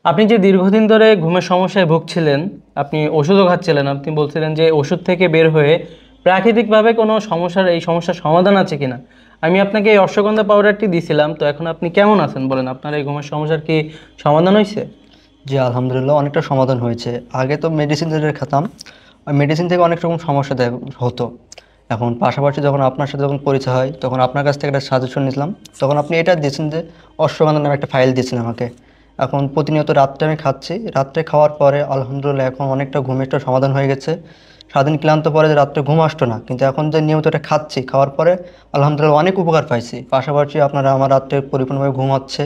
আপনি যে দীর্ঘদিন ধরে ঘুমের সমস্যায় ভুগছিলেন, আপনি ওষুধও খাচ্ছিলেন, আপনি বলছিলেন যে ওষুধ থেকে বের হয়ে প্রাকৃতিকভাবে কোনো সমস্যার সমাধান আছে কিনা। আমি আপনাকে এই অশ্বগন্ধা পাউডারটি দিছিলাম, তো এখন আপনি কেমন আছেন বলেন? আপনার এই ঘুমের সমস্যার কি সমাধান হয়েছে? জি, আলহামদুলিল্লাহ অনেকটা সমাধান হয়েছে। আগে তো মেডিসিন যেটা খেতাম, ওই মেডিসিন থেকে অনেক রকম সমস্যা হতো। এখন পাশাপাশি যখন আপনার সাথে যখন পরিচয় হয়, তখন আপনার কাছ থেকে একটা সাজেশন নিলাম। তখন আপনি এটা দিয়েছেন যে অশ্বগন্ধা নামে একটা ফাইল দিয়েছেন আমাকে। এখন প্রতিনিয়ত রাত্রে আমি খাচ্ছি। রাত্রে খাওয়ার পরে আলহামদুলিল্লাহ এখন অনেকটা ঘুমের একটা সমাধান হয়ে গেছে। সারাদিন ক্লান্ত পরে যে রাত্রে ঘুম আসতো না, কিন্তু এখন যে নিয়মিত এটা খাচ্ছি, খাওয়ার পরে আলহামদুলিল্লাহ অনেক উপকার পাইছি। পাশাপাশি আপনারা আমার রাত্রে পরিপূর্ণভাবে ঘুম হচ্ছে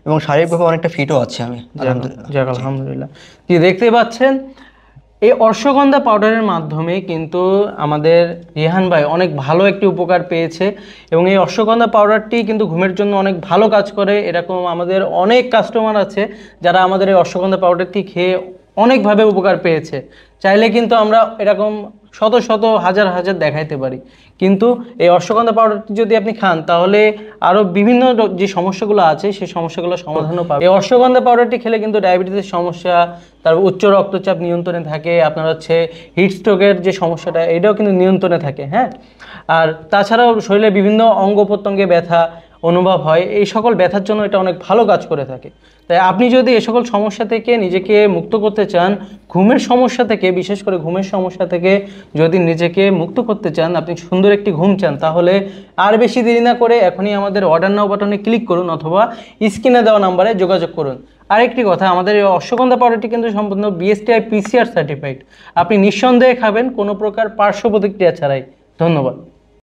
এবং শারীরিকভাবে অনেকটা ফিটও আছি আমি, যাক, আলহামদুলিল্লাহ। যাক জি। আলহামদুলিল্লাহ। জি, দেখতে পাচ্ছেন এই অশ্বগন্ধা পাউডারের মাধ্যমে কিন্তু আমাদের রিহান ভাই অনেক ভালো একটি উপকার পেয়েছে। এবং এই অশ্বগন্ধা পাউডারটি কিন্তু ঘুমের জন্য অনেক ভালো কাজ করে। এরকম আমাদের অনেক কাস্টমার আছে যারা আমাদের এই অশ্বগন্ধা পাউডারটি খেয়ে অনেকভাবে উপকার পেয়েছে। চাইলে কিন্তু আমরা এরকম শত শত হাজার হাজার দেখাইতে পারি, কিন্তু এই অশ্বগন্ধা পাউডারটি যদি আপনি খান তাহলে আরও বিভিন্ন যে সমস্যাগুলো আছে সেই সমস্যাগুলো সমাধানও পাবেন। এই অশ্বগন্ধা পাউডারটি খেলে কিন্তু ডায়াবেটিসের সমস্যা, তারপর উচ্চ রক্তচাপ নিয়ন্ত্রণে থাকে, আপনার হচ্ছে হিট স্ট্রোকের যে সমস্যাটা এটাও কিন্তু নিয়ন্ত্রণে থাকে। হ্যাঁ, আর তাছাড়াও শরীরে বিভিন্ন অঙ্গ প্রত্যঙ্গে ব্যথা অনুভব হয়, এই সকল ব্যথার জন্য এটা অনেক ভালো কাজ করে থাকে। তাই আপনি যদি এ সকল সমস্যা থেকে নিজেকে মুক্ত করতে চান, ঘুমের সমস্যা থেকে, বিশেষ করে ঘুমের সমস্যা থেকে যদি নিজেকে মুক্ত করতে চান, আপনি সুন্দর একটি ঘুম চান, তাহলে আর বেশি দেরি না করে এখনই আমাদের অর্ডার নাও বাটনে ক্লিক করুন অথবা স্ক্রিনে দেওয়া নাম্বারে যোগাযোগ করুন। আরেকটি কথা, আমাদের এই অশ্বগন্ধা পাউডারটি কিন্তু সম্পূর্ণ বিএসটিআই পিসিআর সার্টিফাইড। আপনি নিঃসন্দেহে খাবেন কোনো প্রকার পার্শ্ব প্রতিক্রিয়া ছাড়াই। ধন্যবাদ।